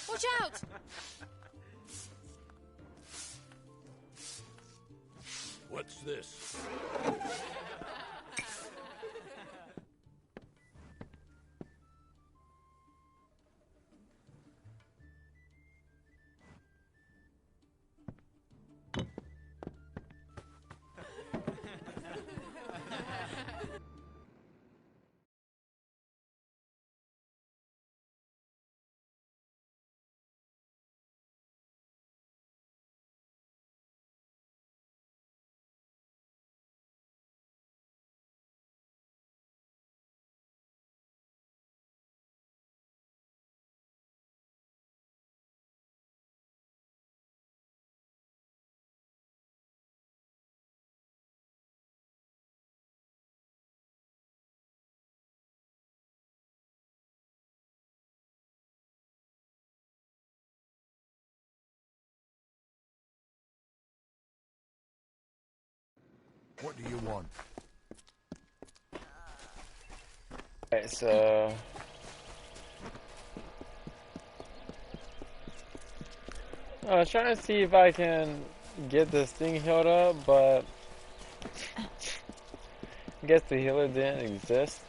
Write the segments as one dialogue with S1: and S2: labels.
S1: Watch out!
S2: What's this?
S3: What do you want?
S4: Alright, so I was trying to see if I can get this thing healed up, but I guess the healer didn't exist.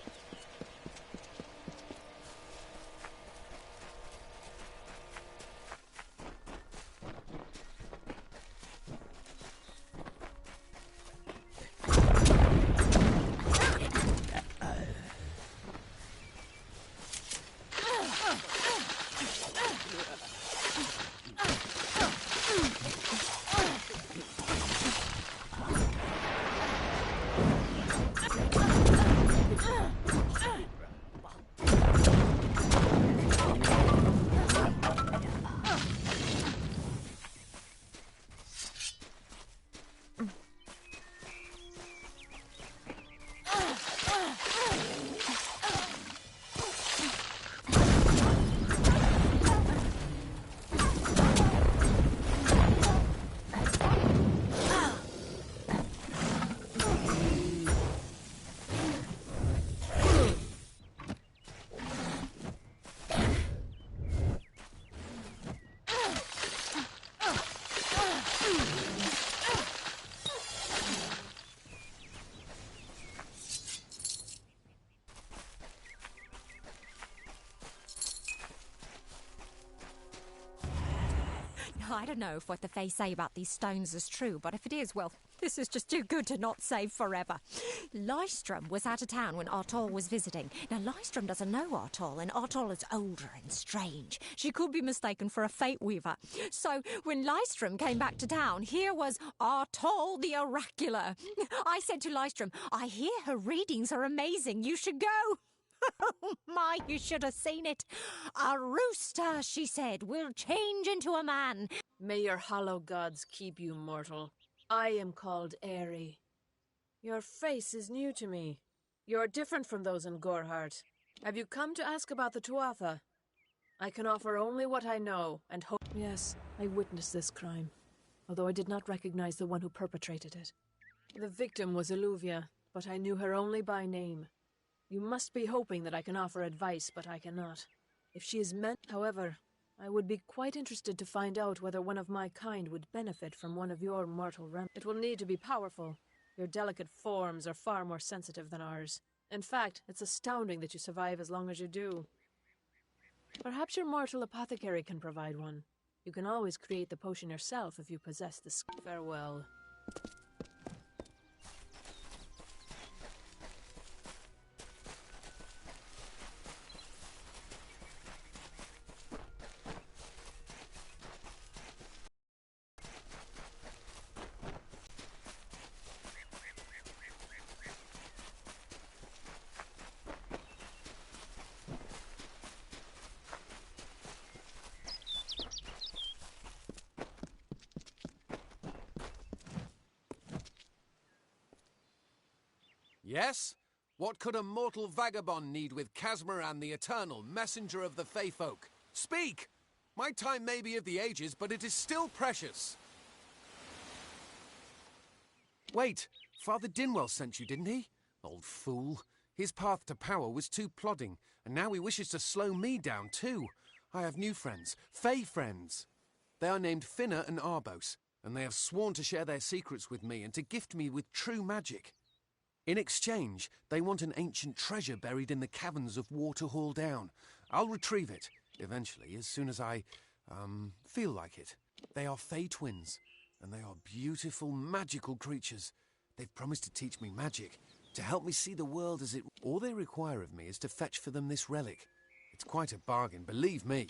S1: I don't know if what the Fae say about these stones is true, but if it is, well, this is just too good to not save forever. Lystrom was out of town when Artol was visiting. Now, Lystrom doesn't know Artol, and Artol is older and strange. She could be mistaken for a Fate Weaver. So, when Lystrom came back to town, here was Artol the Oracular. I said to Lystrom, I hear her readings are amazing. You should go. Oh my, you should have seen it. A rooster, she said, will change into a man.
S5: May your hollow gods keep you mortal. I am called Aerie. Your face is new to me. You're different from those in Gorhart. Have you come to ask about the Tuatha? I can offer only what I know, and hope— Yes, I witnessed this crime, although I did not recognize the one who perpetrated it. The victim was Illuvia, but I knew her only by name. You must be hoping that I can offer advice, but I cannot. If she is meant, however, I would be quite interested to find out whether one of my kind would benefit from one of your mortal remedies. It will need to be powerful. Your delicate forms are far more sensitive than ours. In fact, it's astounding that you survive as long as you do. Perhaps your mortal apothecary can provide one. You can always create the potion yourself if you possess the skill. Farewell.
S6: Yes? What could a mortal vagabond need with Casmaran the Eternal, messenger of the Feyfolk? Speak! My time may be of the ages, but it is still precious. Wait, Father Dinwell sent you, didn't he? Old fool. His path to power was too plodding, and now he wishes to slow me down too. I have new friends, Fey friends. They are named Finna and Arbos, and they have sworn to share their secrets with me and to gift me with true magic. In exchange, they want an ancient treasure buried in the caverns of Waterhall Down. I'll retrieve it, eventually, as soon as I, feel like it. They are Fey twins, and they are beautiful, magical creatures. They've promised to teach me magic, to help me see the world as it... All they require of me is to fetch for them this relic. It's quite a bargain, believe me.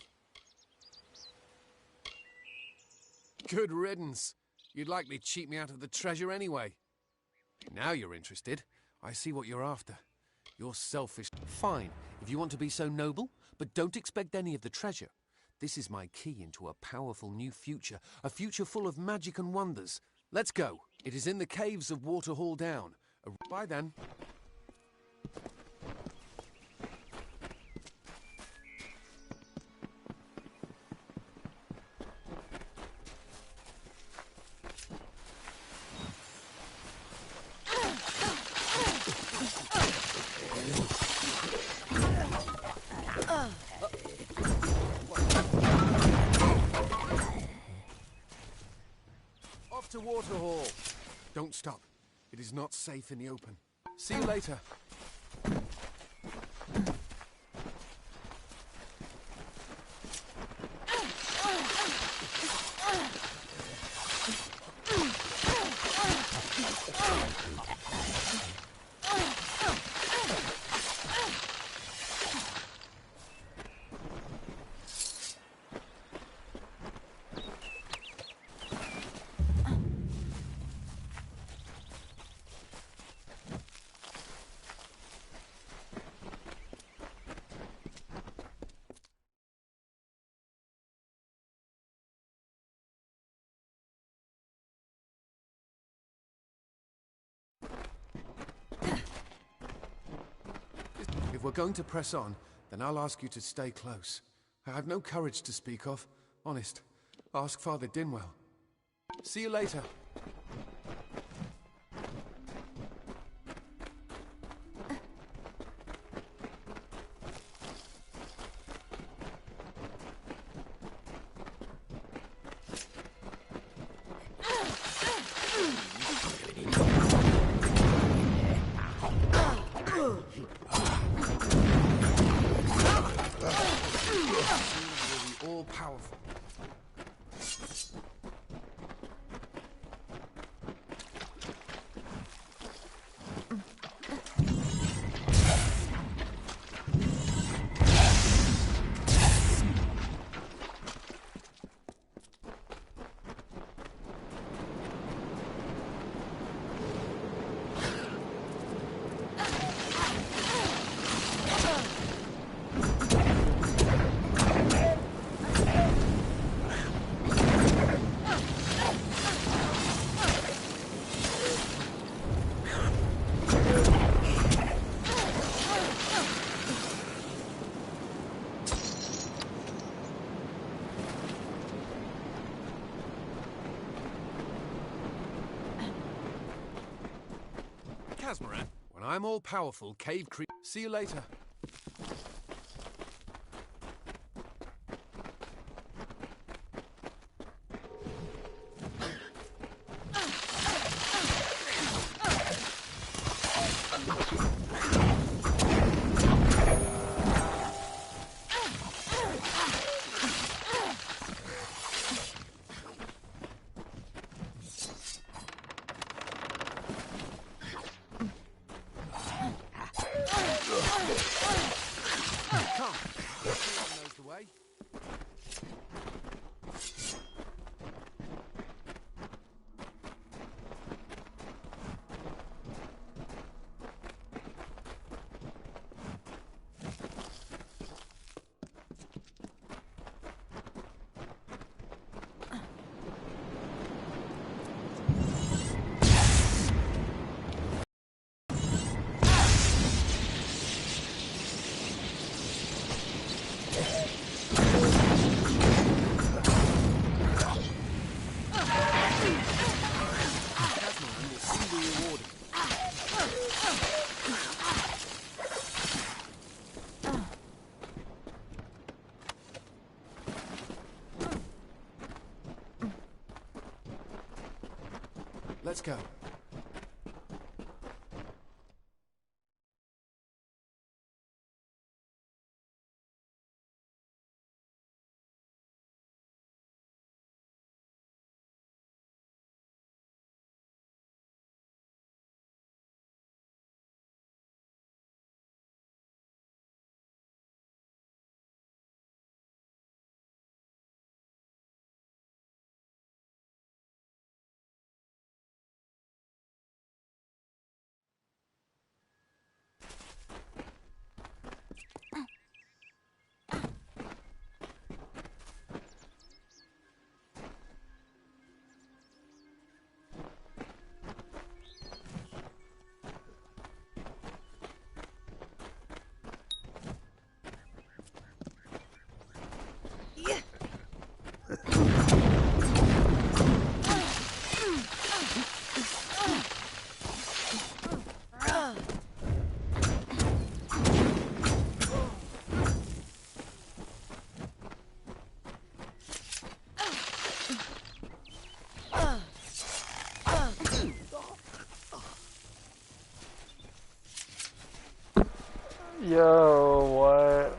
S6: Good riddance. You'd likely cheat me out of the treasure anyway. Now you're interested. I see what you're after. You're selfish. Fine, if you want to be so noble, but don't expect any of the treasure. This is my key into a powerful new future, a future full of magic and wonders. Let's go. It is in the caves of Waterhall Down. Bye then. Off to Waterhall. Don't stop. It is not safe in the open. See you later. If we're going to press on, then I'll ask you to stay close. I have no courage to speak of. Honest. Ask Father Dinwell. See you later. All powerful. Casmaran, when I'm all powerful, cave creep. See you later. Come. Everyone knows the way. go.
S4: Yo, what?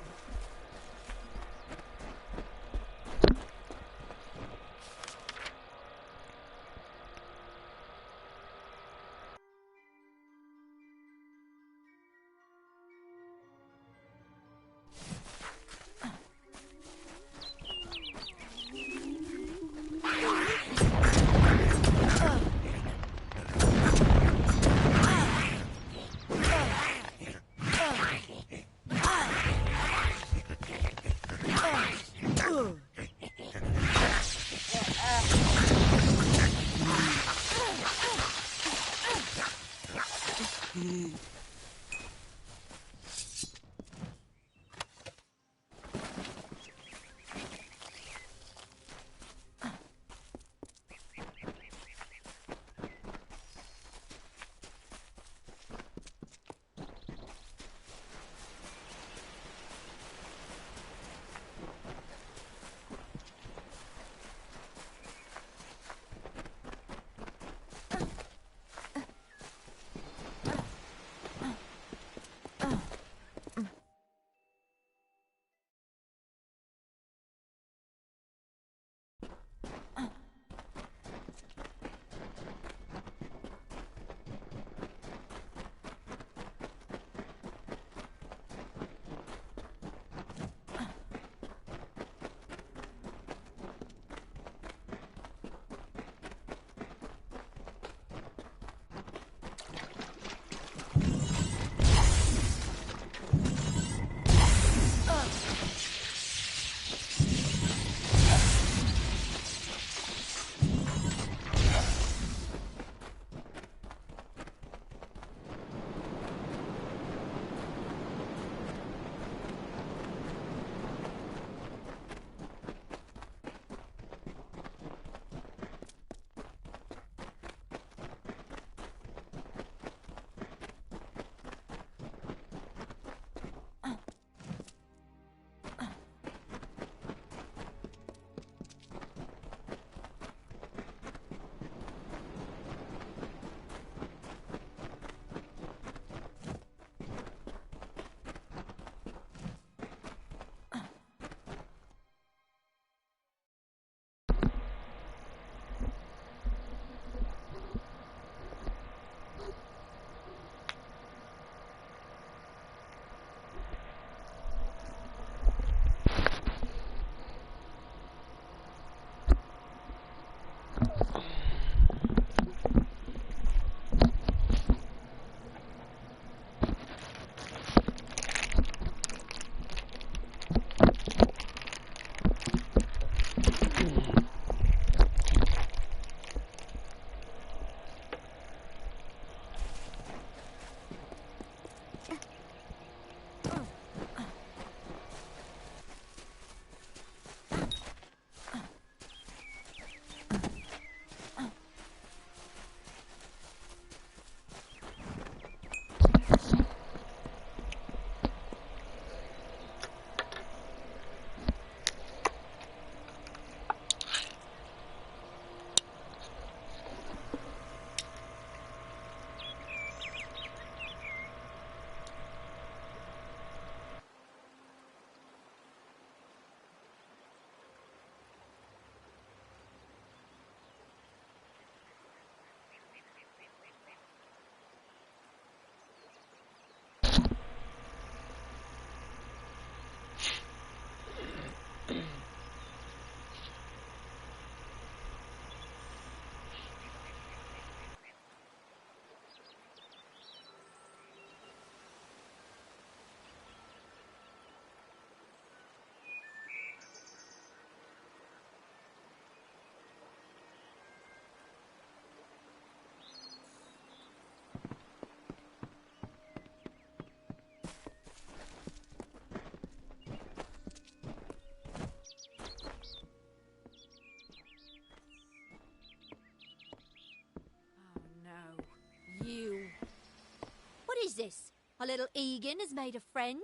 S3: Who's this? Our little Egan has made a friend?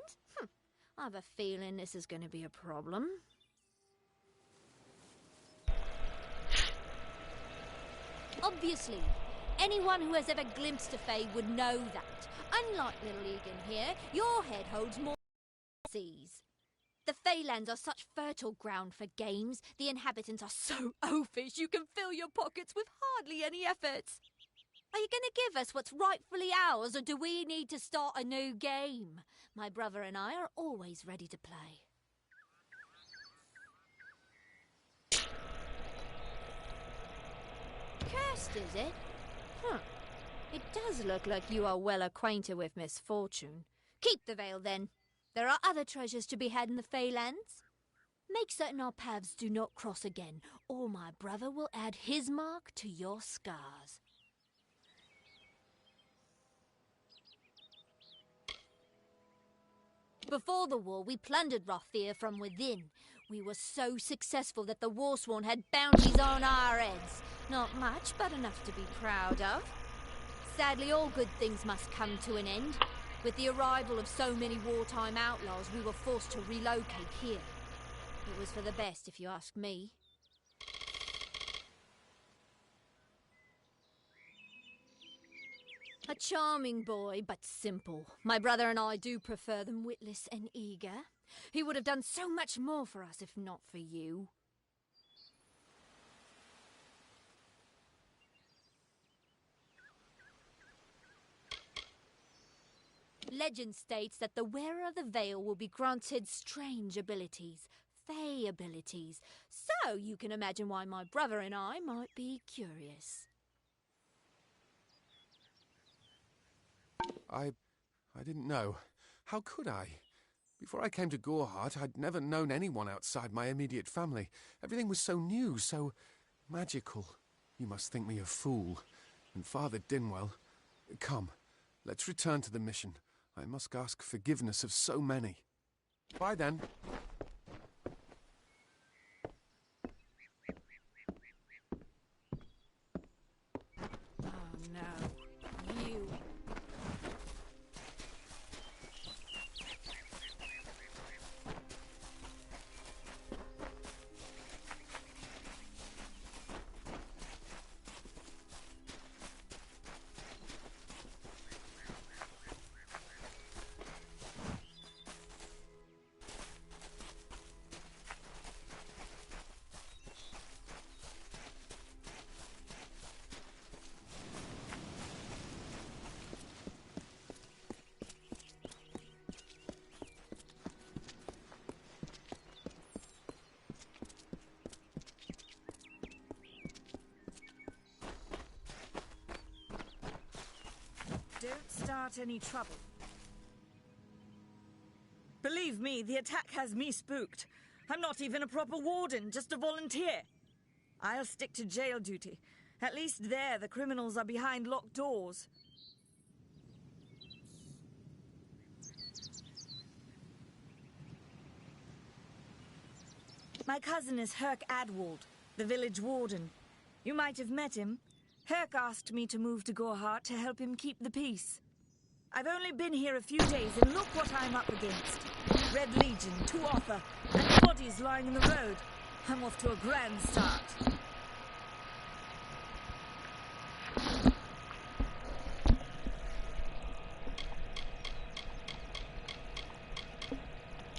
S3: I have a feeling this is going to be a problem. Obviously, anyone who has ever glimpsed a Fae would know that. Unlike little Egan here, your head holds more seas. The Feylands are such fertile ground for games. The inhabitants are so oafish you can fill your pockets with hardly any efforts. Are you going to give us what's rightfully ours, or do we need to start a new game? My brother and I are always ready to play. Cursed, is it? It does look like you are well acquainted with misfortune. Keep the veil, then. There are other treasures to be had in the Feylands. Make certain our paths do not cross again, or my brother will add his mark to your scars. Before the war, we plundered Rothier from within. We were so successful that the Warsworn had bounties on our heads. Not much, but enough to be proud of. Sadly, all good things must come to an end. With the arrival of so many wartime outlaws, we were forced to relocate here. It was for the best, if you ask me. A charming boy, but simple. My brother and I do prefer them witless and eager. He would have done so much more for us if not for you. Legend states that the wearer of the veil will be granted strange abilities, Fey abilities. So you can imagine why my brother and I might be curious.
S6: I didn't know. How could I? Before I came to Gorhart, I'd never known anyone outside my immediate family. Everything was so new, so magical. You must think me a fool. And Father Dinwell... Come, let's return to the mission. I must ask forgiveness of so many. Bye then.
S5: Oh no, you.
S7: Don't start any trouble. Believe me, the attack has me spooked. I'm not even a proper warden, just a volunteer. I'll stick to jail duty. At least there, the criminals are behind locked doors. My cousin is Herc Adwald, the village warden. You might have met him. Herc asked me to move to Gorhart to help him keep the peace. I've only been here a few days, and look what I'm up against. Red Legion, Tuatha, and bodies lying in the road. I'm off to a grand start.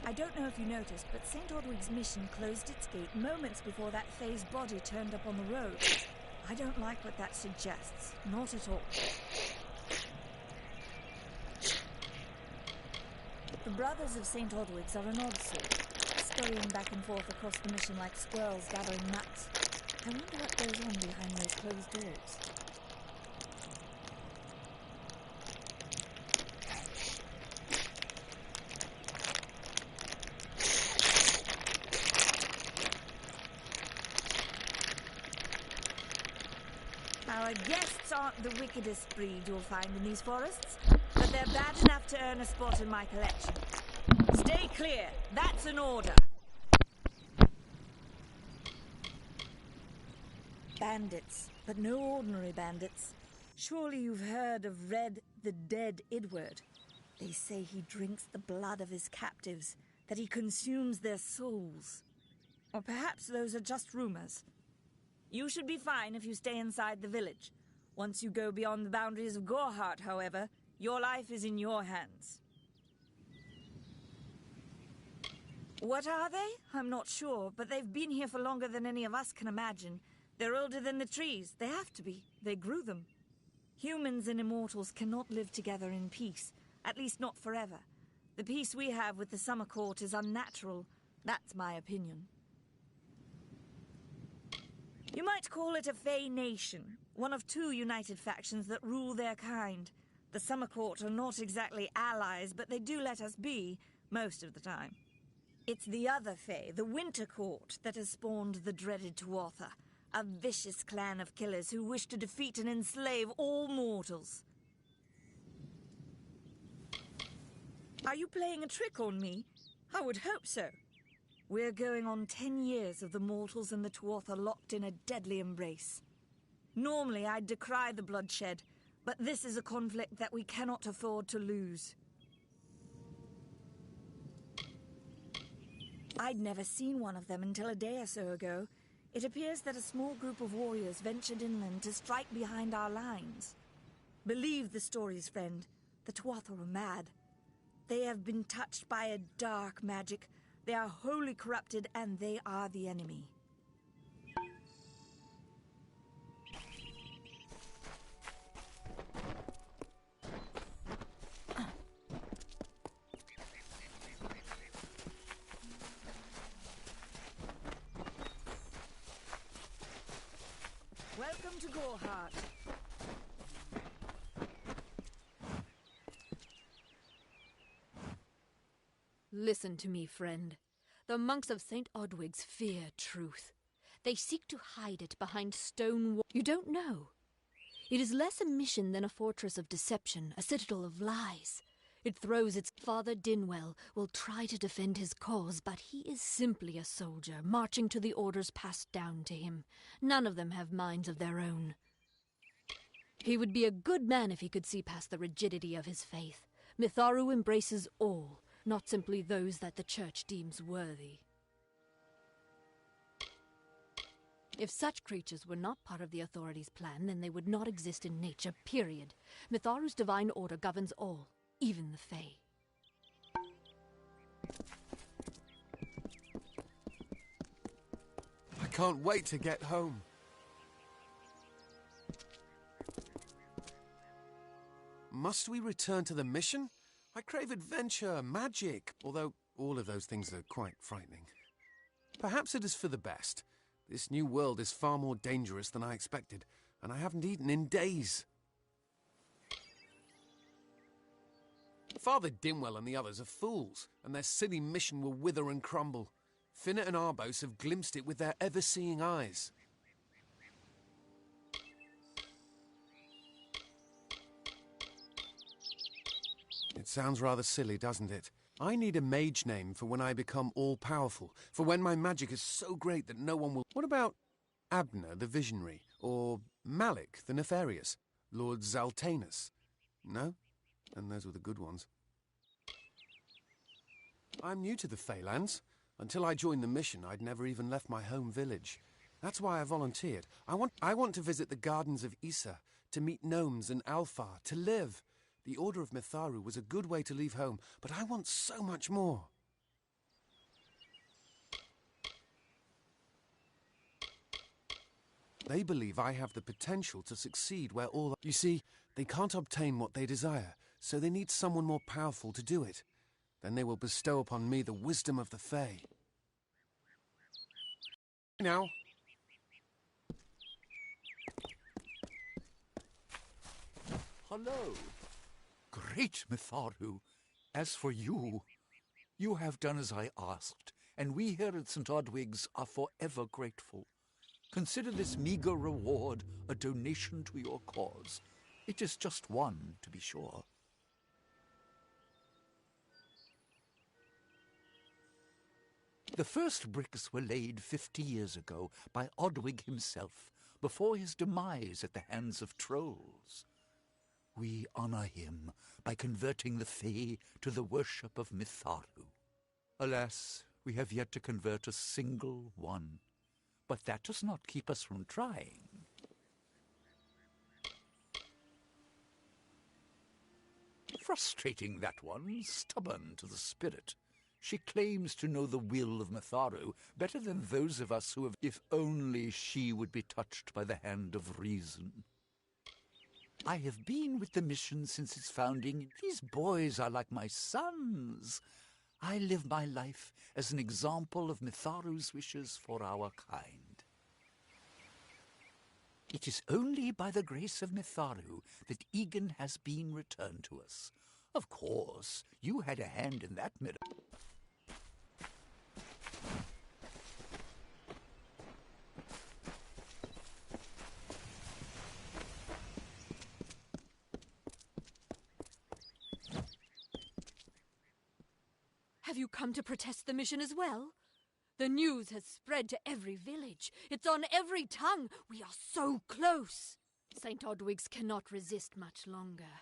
S7: I don't know if you noticed, but St. Ordwig's mission closed its gate moments before that Fae's body turned up on the road. I don't like what that suggests. Not at all. The Brothers of St. Ordwig's are an odd sort, scurrying back and forth across the mission like squirrels gathering nuts. I wonder what goes on behind those closed doors. Our guests aren't the wickedest breed you'll find in these forests, but they're bad enough to earn a spot in my collection. Stay clear. That's an order. Bandits, but no ordinary bandits. Surely you've heard of Red the Dead Idward. They say he drinks the blood of his captives, that he consumes their souls. Or perhaps those are just rumors. You should be fine if you stay inside the village. Once you go beyond the boundaries of Gorhart, however, your life is in your hands. What are they? I'm not sure, but they've been here for longer than any of us can imagine. They're older than the trees. They have to be. They grew them. Humans and immortals cannot live together in peace, at least not forever. The peace we have with the Summer Court is unnatural. That's my opinion. You might call it a Fey nation, one of two united factions that rule their kind. The Summer Court are not exactly allies, but they do let us be, most of the time. It's the other Fey, the Winter Court, that has spawned the dreaded Tuatha, a vicious clan of killers who wish to defeat and enslave all mortals. Are you playing a trick on me? I would hope so. We're going on 10 years of the mortals and the Tuatha locked in a deadly embrace. Normally, I'd decry the bloodshed, but this is a conflict that we cannot afford to lose. I'd never seen one of them until a day or so ago. It appears that a small group of warriors ventured inland to strike behind our lines. Believe the stories, friend. The Tuatha are mad. They have been touched by a dark magic. They are wholly corrupted, and they are the enemy. Welcome to Gorhart.
S3: Listen to me, friend. The monks of St. Odwig's fear truth. They seek to hide it behind stone walls. You don't know. It is less a mission than a fortress of deception, a citadel of lies. It throws its father Dinwell will try to defend his cause, but he is simply a soldier, marching to the orders passed down to him. None of them have minds of their own. He would be a good man if he could see past the rigidity of his faith. Mitharu embraces all, not simply those that the Church deems worthy. If such creatures were not part of the authorities' plan, then they would not exist in nature, period. Mitharu's divine order governs all, even the Fae.
S6: I can't wait to get home. Must we return to the mission? I crave adventure, magic, although all of those things are quite frightening. Perhaps it is for the best. This new world is far more dangerous than I expected, and I haven't eaten in days. Father Dinwell and the others are fools, and their silly mission will wither and crumble. Finna and Arbos have glimpsed it with their ever-seeing eyes. It sounds rather silly, doesn't it? I need a mage name for when I become all-powerful, for when my magic is so great that no one will... What about Abner the Visionary, or Malik the Nefarious, Lord Zaltanus? No? And those were the good ones. I'm new to the Feylands. Until I joined the mission, I'd never even left my home village. That's why I volunteered. I want to visit the gardens of Issa, to meet gnomes and Alfar, to live. The Order of Mitharu was a good way to leave home, but I want so much more. They believe I have the potential to succeed where all... You see, they can't obtain what they desire, so they need someone more powerful to do it. Then they will bestow upon me the wisdom of the Fae. Now...
S8: Hello. Great Mitharu. As for you, you have done as I asked, and we here at St. Odwig's are forever grateful. Consider this meager reward a donation to your cause. It is just one, to be sure. The first bricks were laid 50 years ago by Odwig himself, before his demise at the hands of trolls. We honor him by converting the Fae to the worship of Mitharu. Alas, we have yet to convert a single one. But that does not keep us from trying. Frustrating, that one, stubborn to the spirit. She claims to know the will of Mitharu better than those of us who have... If only she would be touched by the hand of reason. I have been with the mission since its founding. These boys are like my sons. I live my life as an example of Mitharu's wishes for our kind. It is only by the grace of Mitharu that Egan has been returned to us. Of course, you had a hand in that miracle.
S3: Have you come to protest the mission as well? The news has spread to every village. It's on every tongue. We are so close. St. Odwig's cannot resist much longer.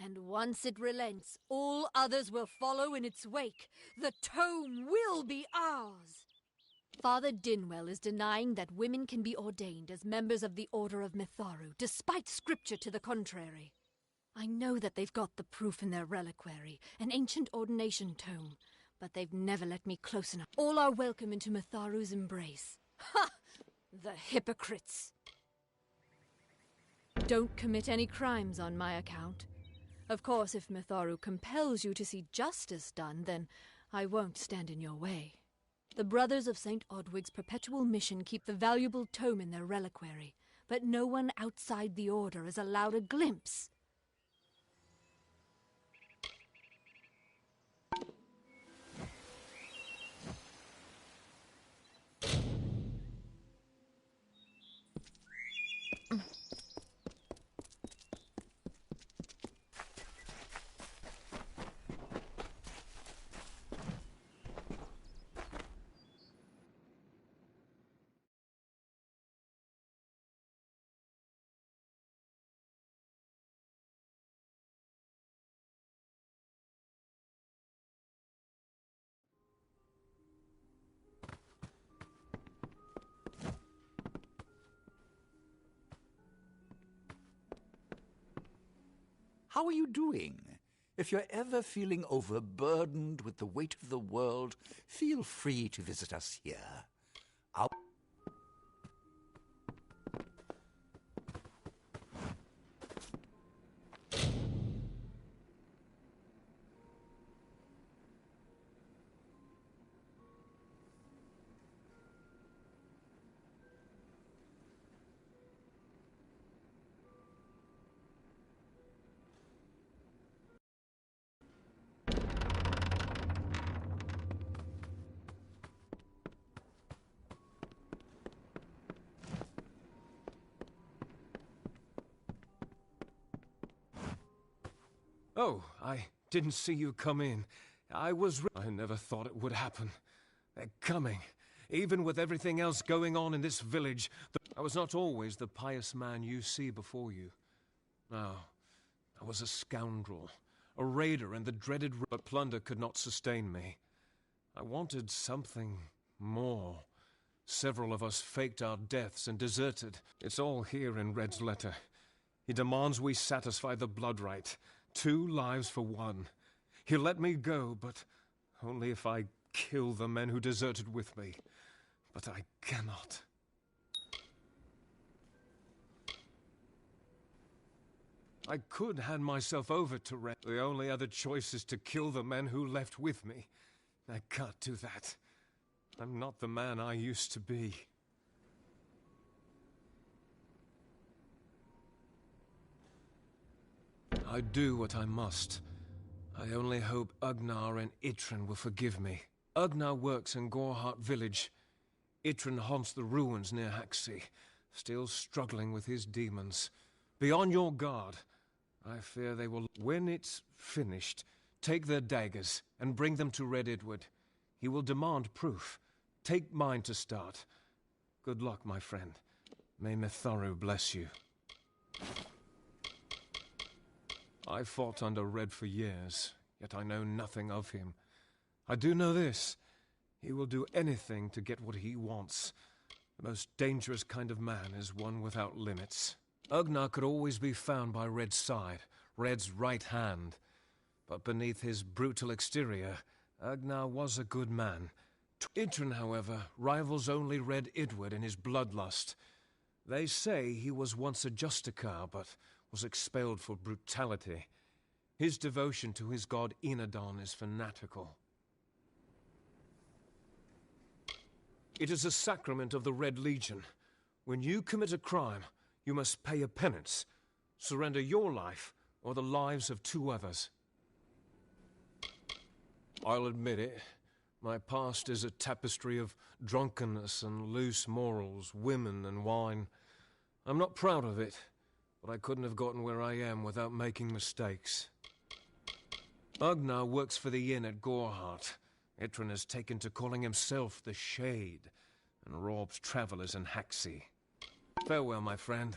S3: And once it relents, all others will follow in its wake. The tome will be ours. Father Dinwell is denying that women can be ordained as members of the Order of Mitharu, despite scripture to the contrary. I know that they've got the proof in their reliquary, an ancient ordination tome, but they've never let me close enough. All are welcome into Mitharu's embrace. Ha! The hypocrites! Don't commit any crimes on my account. Of course, if Mitharu compels you to see justice done, then I won't stand in your way. The Brothers of St. Odwig's perpetual mission keep the valuable tome in their reliquary, but no one outside the Order is allowed a glimpse.
S8: How are you doing? If you're ever feeling overburdened with the weight of the world, feel free to visit us here.
S2: Oh, I didn't see you come in. I never thought it would happen. They're coming. Even with everything else going on in this village, I was not always the pious man you see before you. No, I was a scoundrel, a raider, and the dreaded... But plunder could not sustain me. I wanted something more. Several of us faked our deaths and deserted. It's all here in Red's letter. He demands we satisfy the blood rite. 2 lives for 1. He'll let me go, but only if I kill the men who deserted with me. But I cannot. I could hand myself over to Red. The only other choice is to kill the men who left with me. I can't do that. I'm not the man I used to be. I do what I must. I only hope Ugnar and Itrin will forgive me. Ugnar works in Gorhart village. Itrin haunts the ruins near Haxi, still struggling with his demons. Be on your guard. I fear they will... When it's finished, take their daggers and bring them to Red Edward. He will demand proof. Take mine to start. Good luck, my friend. May Mitharu bless you. I fought under Red for years, yet I know nothing of him. I do know this. He will do anything to get what he wants. The most dangerous kind of man is one without limits. Ugnar could always be found by Red's side, Red's right hand. But beneath his brutal exterior, Ugnar was a good man. Idrun, however, rivals only Red Idward in his bloodlust. They say he was once a Justicar, but was expelled for brutality. His devotion to his god Enadon is fanatical. It is a sacrament of the Red Legion. When you commit a crime, you must pay a penance. Surrender your life, or the lives of 2 others. I'll admit it. My past is a tapestry of drunkenness and loose morals, women and wine. I'm not proud of it, but I couldn't have gotten where I am without making mistakes. Ugnar works for the inn at Gorhart. Idrun has taken to calling himself the Shade, and robs travelers in Haxi. Farewell, my friend.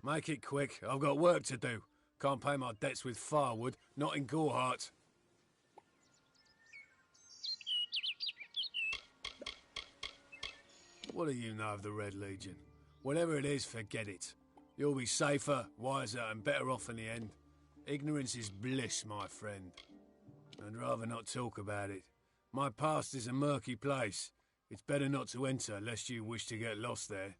S9: Make it quick. I've got work to do. Can't pay my debts with firewood, not in Gorhart. What do you know of the Red Legion? Whatever it is, forget it. You'll be safer, wiser, and better off in the end. Ignorance is bliss, my friend. I'd rather not talk about it. My past is a murky place. It's better not to enter, lest you wish to get lost there.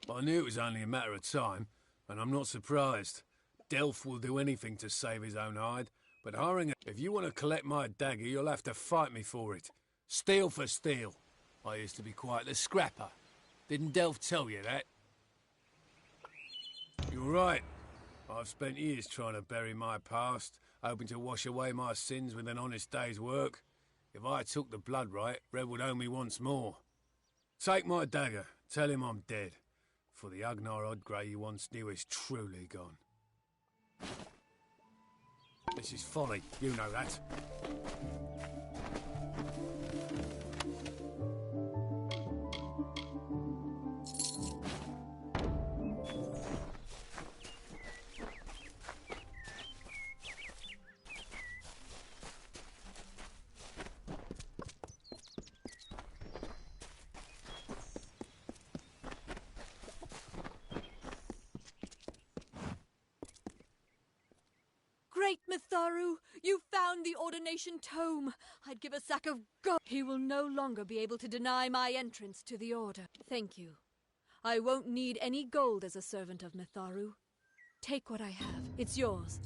S9: I knew it was only a matter of time, and I'm not surprised. Delph will do anything to save his own hide, but hiring if you want to collect my dagger, you'll have to fight me for it. Steel for steel. I used to be quite the scrapper. Didn't Delph tell you that? You're right. I've spent years trying to bury my past, hoping to wash away my sins with an honest day's work. If I took the blood right, Red would owe me once more. Take my dagger, tell him I'm dead, for the Agnar Odgrey you once knew is truly gone. This is folly, you know that.
S3: Great Mitharu, you found the ordination tome. I'd give a sack of gold. He will no longer be able to deny my entrance to the order. Thank you. I won't need any gold as a servant of Mitharu. Take what I have. It's yours.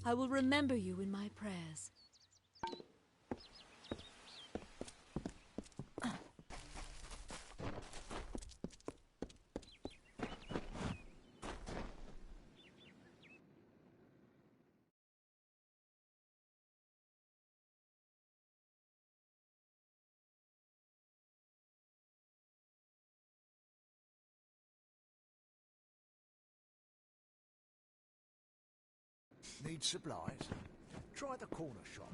S3: I will remember you in my prayers.
S10: Need supplies? Try the corner shop.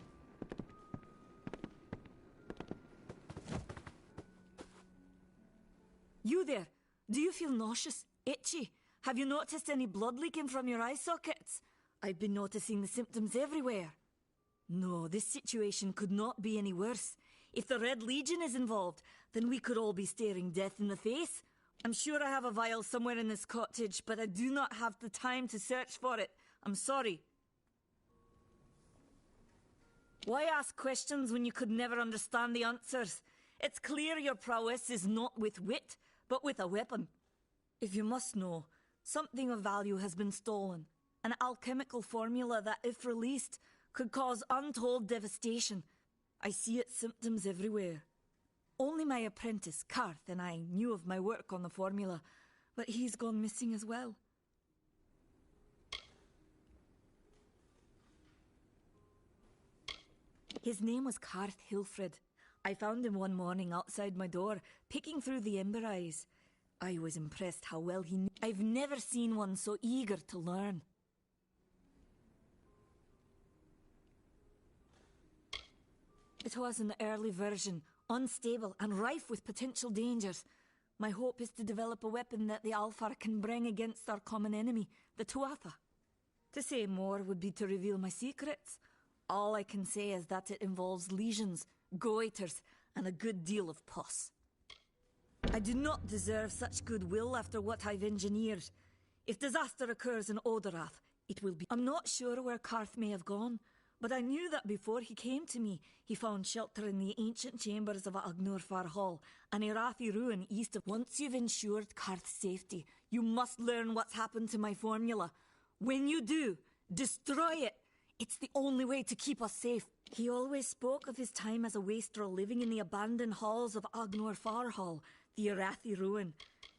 S7: You there? Do you feel nauseous? Itchy? Have you noticed any blood leaking from your eye sockets? I've been noticing the symptoms everywhere. No, this situation could not be any worse. If the Red Legion is involved, then we could all be staring death in the face. I'm sure I have a vial somewhere in this cottage, but I do not have the time to search for it. I'm sorry. Why ask questions when you could never understand the answers? It's clear your prowess is not with wit, but with a weapon. If you must know, something of value has been stolen. An alchemical formula that, if released, could cause untold devastation. I see its symptoms everywhere. Only my apprentice, Karth, and I knew of my work on the formula, but he's gone missing as well. His name was Karth Hilfred. I found him one morning outside my door, picking through the ember eyes. I was impressed how well he knew. I've never seen one so eager to learn. It was an early version, unstable and rife with potential dangers. My hope is to develop a weapon that the Alfar can bring against our common enemy, the Tuatha. To say more would be to reveal my secrets. All I can say is that it involves lesions, goiters, and a good deal of pus. I do not deserve such goodwill after what I've engineered. If disaster occurs in Odorath, it will be... I'm not sure where Karth may have gone, but I knew that before he came to me, he found shelter in the ancient chambers of Agnurfar Hall, an Irathi ruin east of... Once you've ensured Karth's safety, you must learn what's happened to my formula. When you do, destroy it. It's the only way to keep us safe. He always spoke of his time as a wastrel living in the abandoned halls of Agnurfar Hall, the Irathi ruin.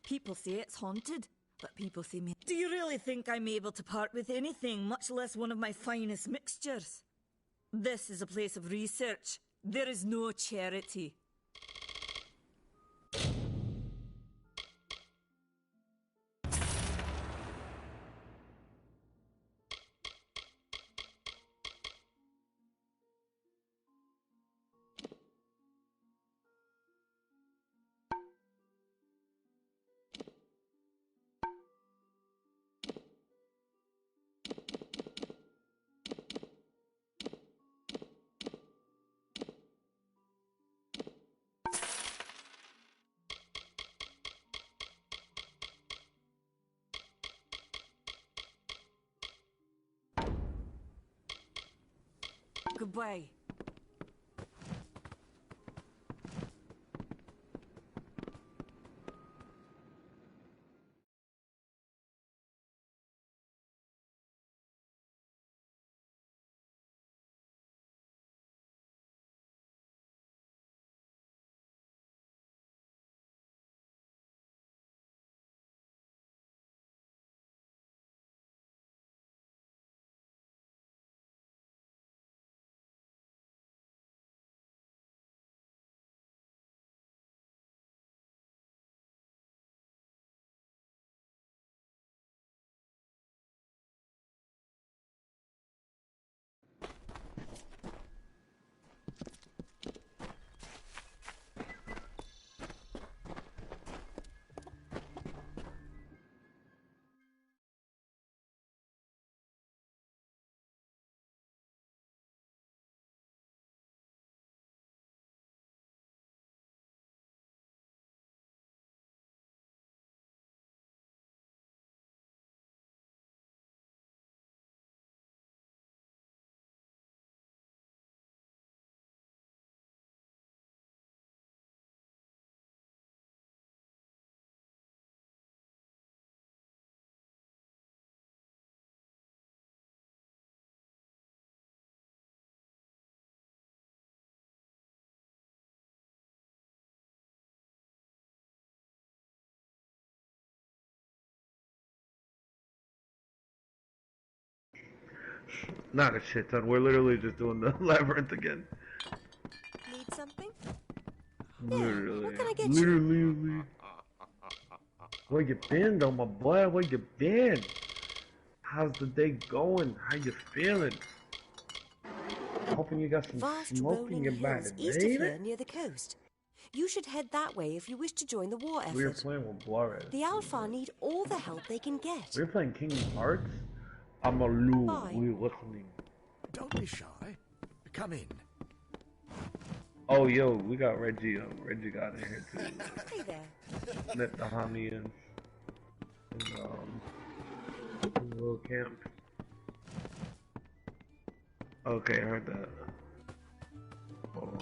S7: People say it's haunted, but people say me. Do you really think I'm able to part with anything, much less one of my finest mixtures? This is a place of research. There is no charity. obey.
S11: Not a shit ton. We're literally just doing the labyrinth again.
S12: Need something?
S11: Literally.
S12: Yeah, what can I get
S11: Literally. Where you been though, my boy? Where you been? How's the day going? How you feeling? Hoping you got some
S12: Vast
S11: smoke in
S12: rolling
S11: your
S12: hills
S11: body,
S12: east of
S11: baby.
S12: here near the coast. You should head that way if you wish to join the war effort.
S11: We were playing with Juarez.
S12: The Alpha need all the help they can get.
S11: We were playing Kingdom Hearts. I'm a Lou.
S12: Bye.
S11: We listening.
S10: Don't be shy. Come in.
S11: Oh, yo, we got Reggie. Reggie got in here too.
S12: Hey there.
S11: Met the homie in the little camp. Okay, I heard that. Oh.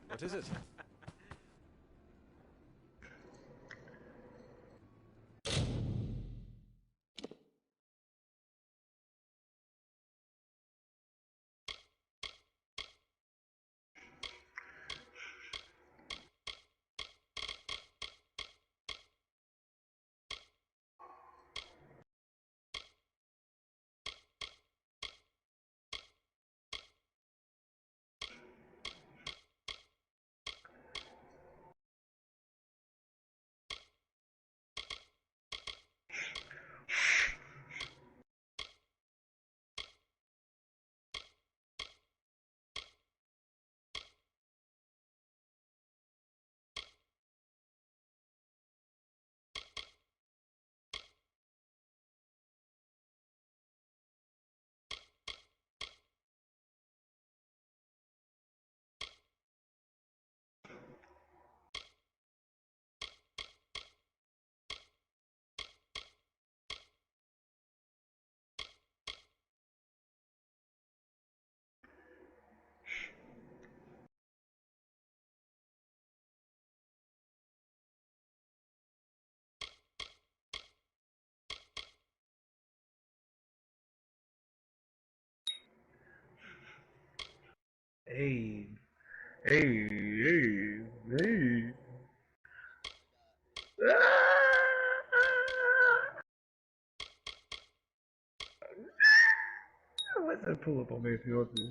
S2: What is it?
S11: Hey, hey. Let that pull up on me if you want to.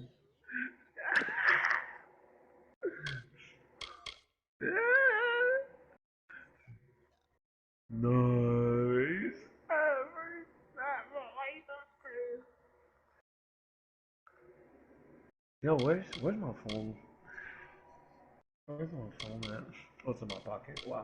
S11: Nice. Yo, where's my phone? Where's my phone at? Oh, it's in my pocket. Wow.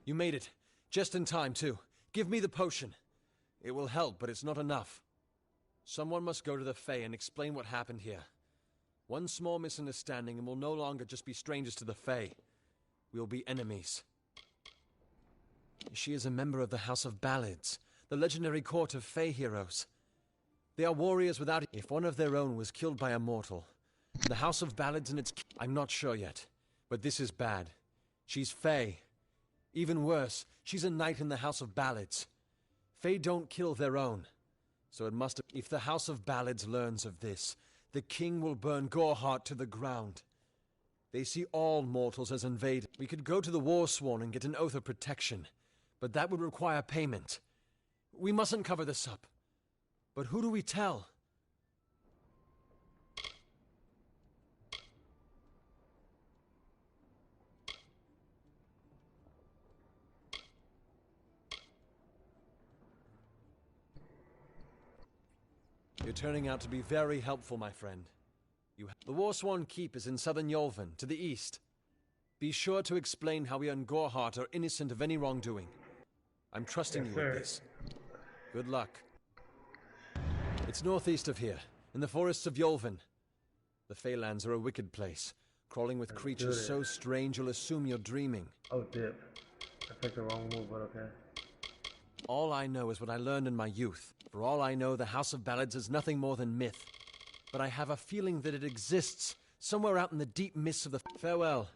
S2: You made it. Just in time, too. Give me the potion. It will help, but it's not enough. Someone must go to the Fae and explain what happened here. One small misunderstanding and we'll no longer just be strangers to the Fae. We'll be enemies. She is a member of the House of Ballads, the legendary court of Fae heroes. They are warriors without... If one of their own was killed by a mortal, the House of Ballads and its... I'm not sure yet, but this is bad. She's Fae. Even worse, she's a knight in the House of Ballads. Fae don't kill their own. So it must have... If the House of Ballads learns of this, the king will burn Goreheart to the ground. They see all mortals as invaders. We could go to the Warsworn and get an oath of protection, but that would require payment. We mustn't cover this up. But who do we tell? You're turning out to be very helpful, my friend. The Warsworn Keep is in southern Yolven, to the east. Be sure to explain how we and Goreheart are innocent of any wrongdoing. I'm trusting you with this. Good luck. It's northeast of here, in the forests of Yolven. The Feylands are a wicked place, crawling with creatures so strange you'll assume you're dreaming.
S11: Oh, dip. I picked the wrong move, but okay.
S2: All I know is what I learned in my youth. For all I know, the House of Ballads is nothing more than myth. But I have a feeling that it exists, somewhere out in the deep mists of the... Farewell.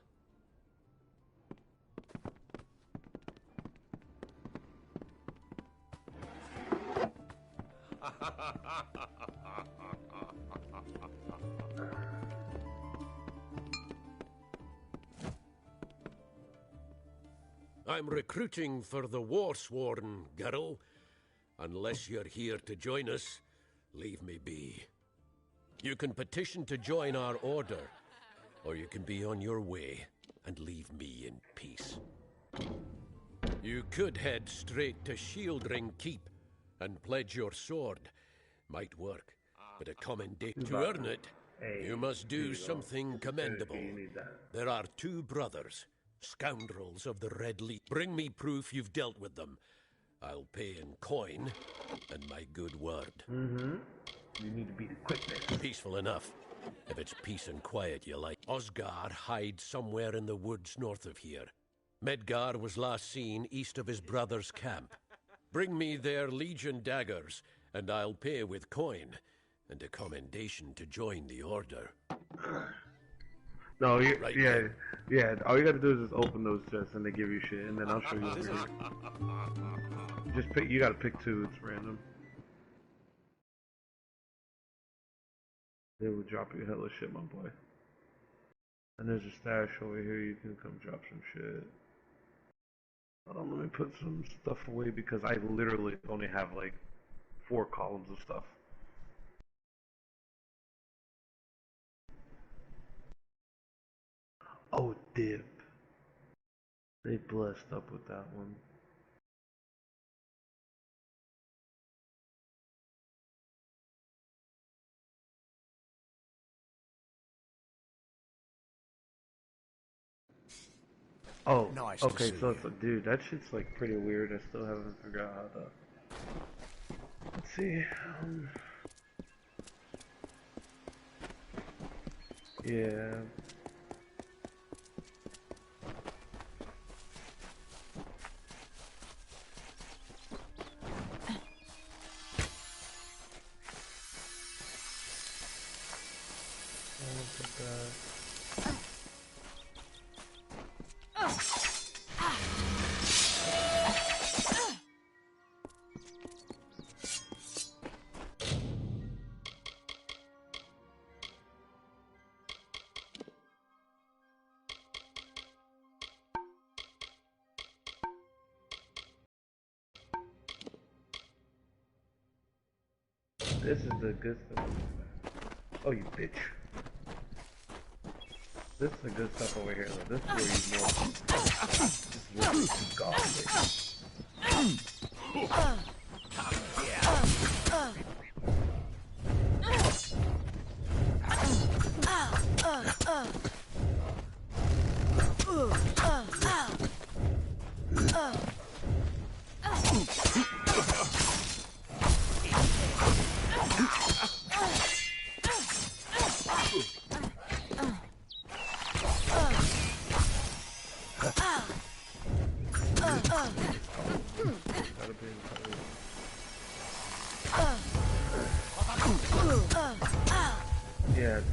S13: I'm recruiting for the Warsworn, girl. Unless you're here to join us, leave me be. You can petition to join our order, or you can be on your way and leave me in peace. You could head straight to Shieldring Keep and pledge your sword. Might work, but a commendation to earn it, you must do something commendable. There are two brothers, scoundrels of the Red Leaf. Bring me proof you've dealt with them. I'll pay in coin and my good word.
S11: You need to be the quickness.
S13: Peaceful enough, if it's peace and quiet you like. Osgar hides somewhere in the woods north of here. Medgar was last seen east of his brother's camp. Bring me their Legion daggers, and I'll pay with coin, and a commendation to join the order.
S11: No, yeah. All you gotta do is just open those chests, and they give you shit, and then I'll show you. Just pick. You gotta pick two. It's random. They will drop you hella shit, my boy. And there's a stash over here. You can come drop some shit. Hold on, let me put some stuff away because I literally only have like 4 columns of stuff. Oh, dip. They blessed up with that one. Oh,
S10: nice
S11: okay, so it's dude, that shit's like pretty weird. I still haven't figured out how to... Let's see, yeah. This is the good stuff. Oh, you bitch. This is the good stuff over here, though. This is where you more. This is where you too godly.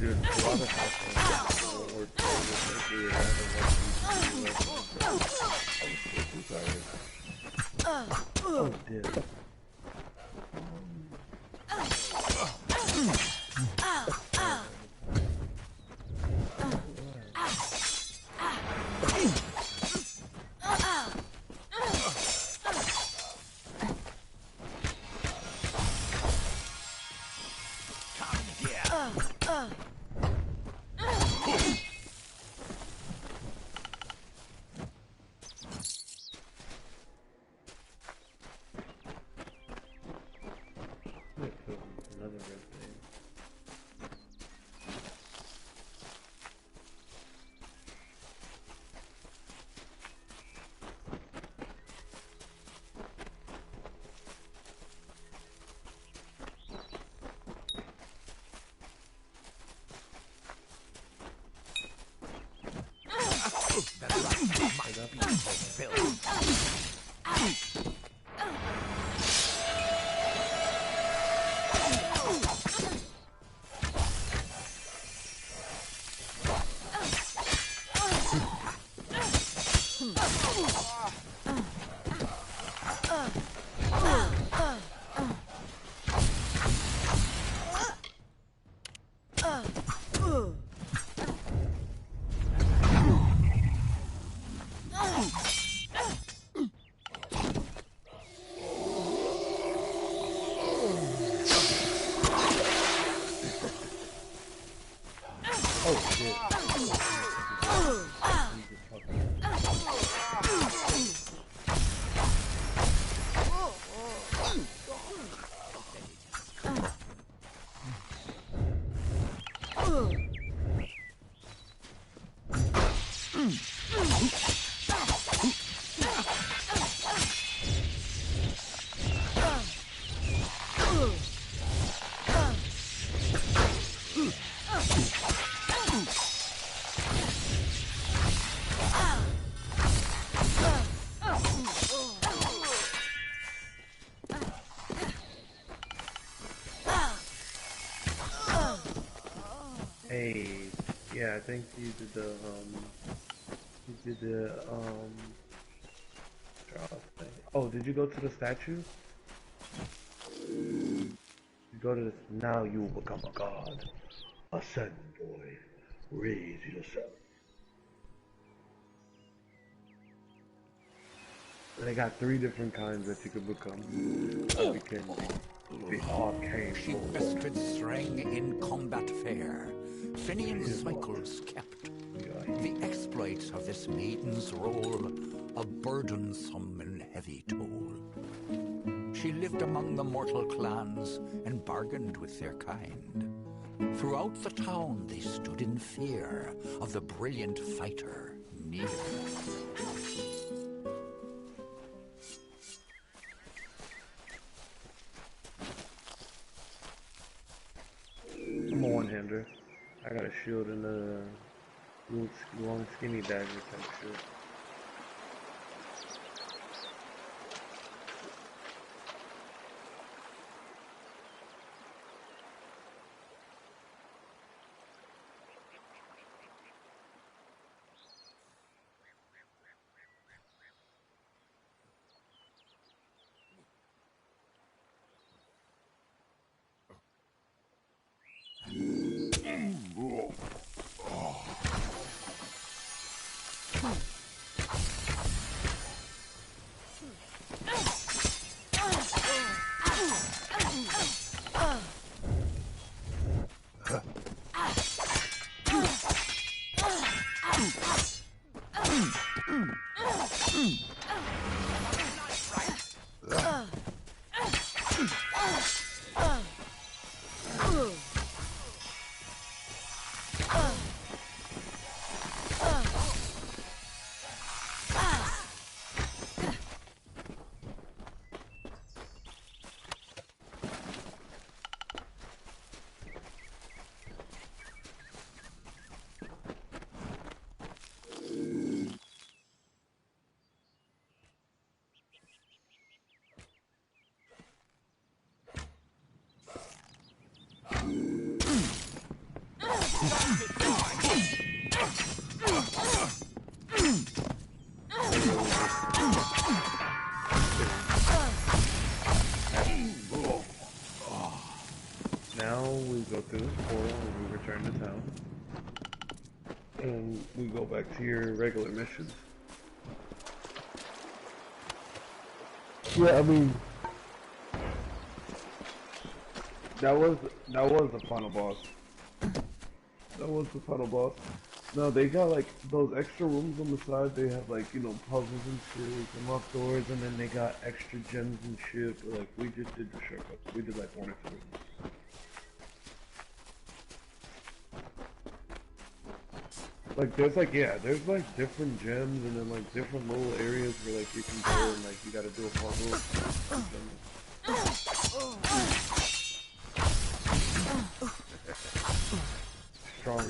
S11: Dude, a lot of households or weird. I was oh, dear. Another red thing.
S10: That's right. My people built.
S11: Oh shit. Hey, yeah, I think you did the draw thing. Oh, did you go to the statue? You go to this, now you will become a god. Ascend, boy. Raise yourself. They got 3 different kinds that you could become. I became the arcane.
S8: She bested Thrang in combat fair. Finian's cycles kept. The exploits of this maiden's role, a burdensome and heavy toll. She lived among the mortal clans and bargained with their kind. Throughout the town they stood in fear of the brilliant fighter near.
S11: I'm a one-hander. I got a shield and a long skinny dagger type shit. back to your regular missions. Yeah, I mean, that was the final boss. That was the final boss. No, they got like those extra rooms on the side. They have like, you know, puzzles and shit, and locked doors, and then they got extra gems and shit. But like, we just did the shortcuts. We did like 1 or 2. Like there's like, yeah, there's like different gems and then like different little areas where like you can go and like you gotta do a puzzle. Strong.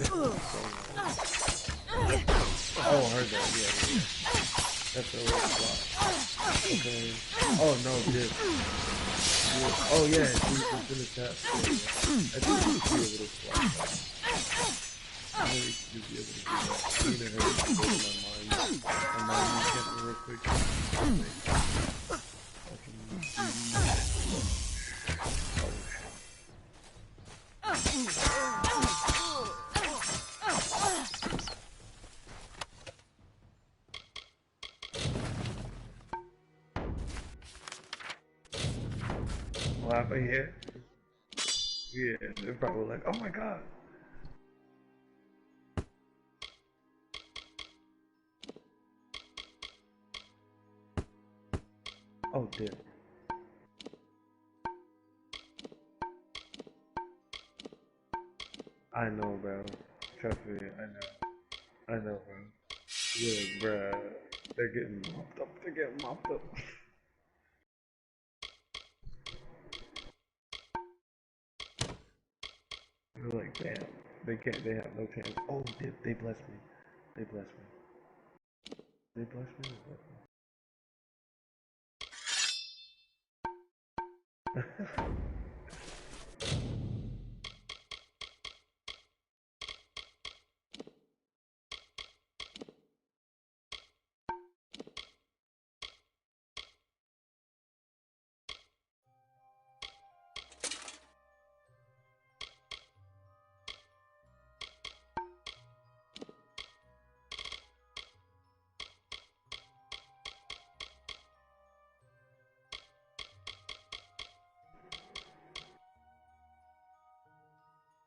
S11: Oh, I heard that. Yeah. That's a little spot. Okay. Oh no, this. Oh yeah, it's in the chat. I think it's a little spot. I know you should be able to do that. I need to hurry up and go to my mind getting real quick. Laughing here. Yeah, they're probably like, oh my god. Oh dear. I know, bro. Trust me, I know, bro. Yeah, bro. They're getting mopped up. They're getting mopped up. They're like, damn. They can't. They have no chance. Oh, they blessed me. They blessed me. They blessed me. They blessed me.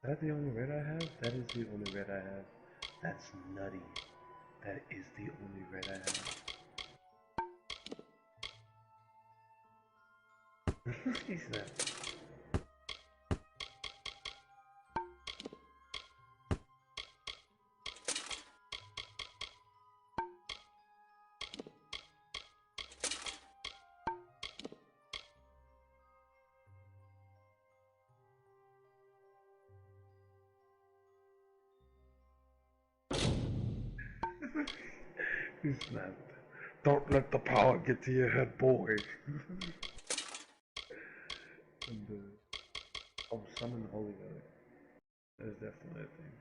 S11: That the only red I have? That is the only red I have. That's nutty. That is the only red I have. He's not. He's not. Don't let the power get to your head, boy. And, oh, summon holy relic. That is definitely a thing.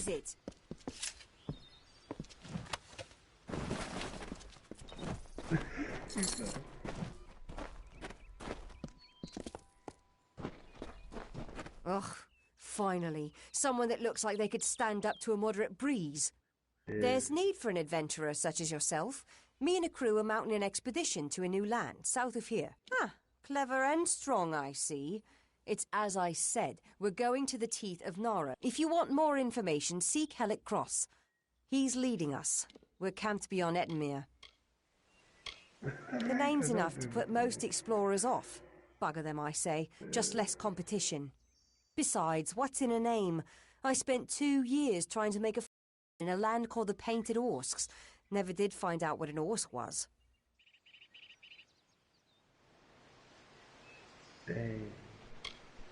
S12: is it? Ugh, finally. Someone that looks like they could stand up to a moderate breeze. There's need for an adventurer such as yourself. Me and a crew are mounting an expedition to a new land, south of here. Ah, clever and strong, I see. It's as I said, we're going to the teeth of Nara. If you want more information, seek Hellick Cross. He's leading us. We're camped beyond Ettenmere. The name's enough to put most explorers off. Bugger them, I say. Just less competition. Besides, what's in a name? I spent 2 years trying to make a in a land called the Painted Orsks. Never did find out what an Orsk was.
S11: Dang.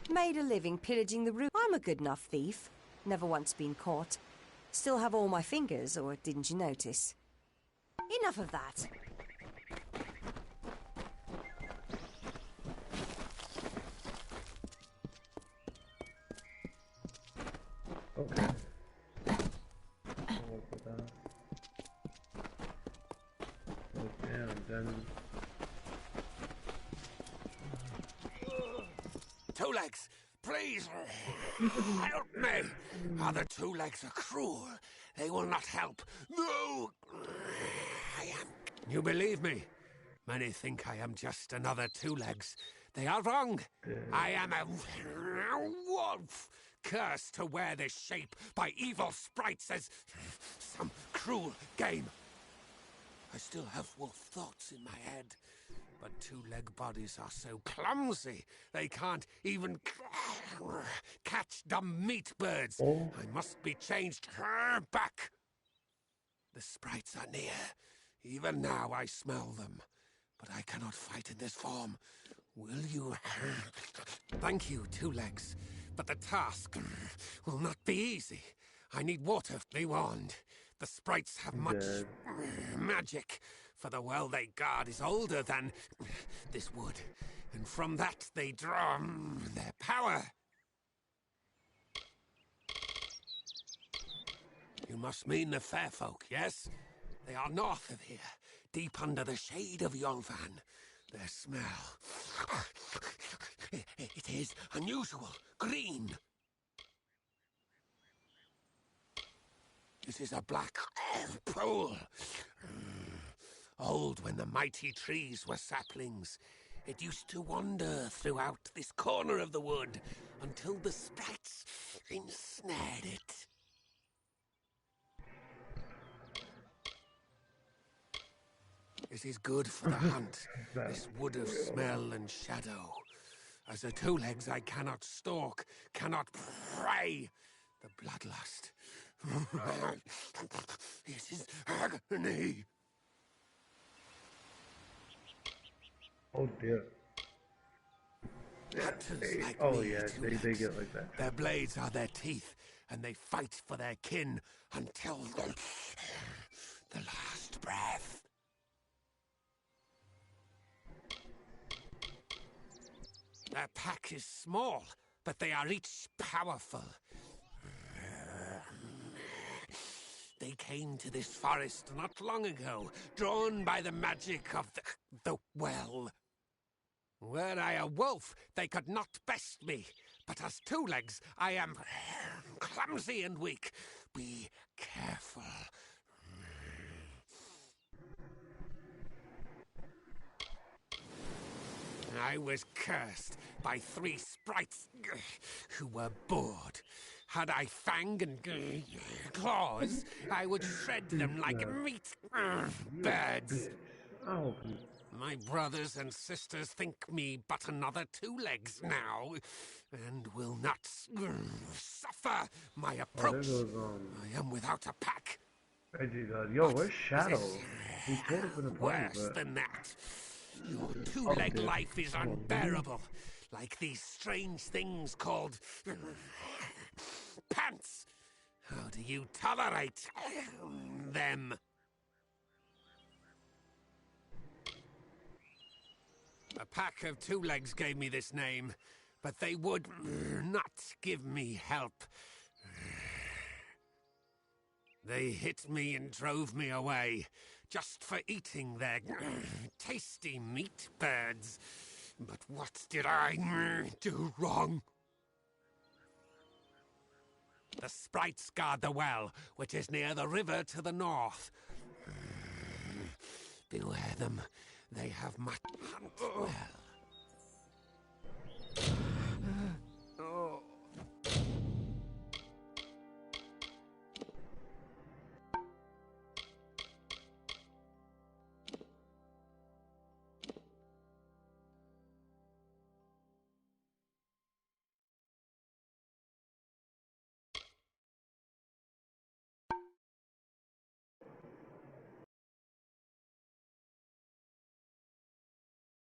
S12: Made a living pillaging the room. I'm a good enough thief. Never once been caught. Still have all my fingers, or didn't you notice? Enough of that.
S11: Okay. I'll work with that. Okay, and then...
S13: Two Legs, please, help me. Other Two Legs are cruel. They will not help. No! I am... You believe me? Many think I am just another Two Legs. They are wrong. I am a wolf, cursed to wear this shape by evil sprites as some cruel game. I still have wolf thoughts in my head, but two-leg bodies are so clumsy they can't even catch dumb meat birds. I must be changed back. The sprites are near. Even now I smell them, but I cannot fight in this form. Will you? Thank you, Two Legs, but the task will not be easy. I need water. Be warned. The sprites have much magic, for the well they guard is older than this wood, and from that they draw their power. You must mean the fair folk, yes? They are north of here, deep under the shade of Yolvan. Their smell... It is unusual, green. This is a black pool. Old when the mighty trees were saplings. It used to wander throughout this corner of the wood until the sprites ensnared it. It is good for the hunt, this wood of smell and shadow. As a Two Legs I cannot stalk, cannot prey. The bloodlust. It is agony.
S11: Oh dear.
S13: Hunters like
S11: oh
S13: me,
S11: yeah, they get like that.
S13: Their blades are their teeth, and they fight for their kin until the last breath. Their pack is small, but they are each powerful. They came to this forest not long ago, drawn by the magic of the well. Were I a wolf, they could not best me. But as Two Legs, I am clumsy and weak. Be careful. I was cursed by 3 sprites who were bored. Had I fang and claws, I would shred them like meat birds.
S11: Oh.
S13: My brothers and sisters think me but another Two Legs now, and will not suffer my approach. I am without a pack.
S11: Yo, where's Shadow? He's totally been a party,
S13: Worse than that. Your two-leg life is unbearable, like these strange things called pants. How do you tolerate them? A pack of Two Legs gave me this name, but they would not give me help.
S9: They hit me and drove me away, just for eating their tasty meat birds. But what did I do wrong? The sprites guard the well, which is near the river to the north. Beware them. They have much hunt well.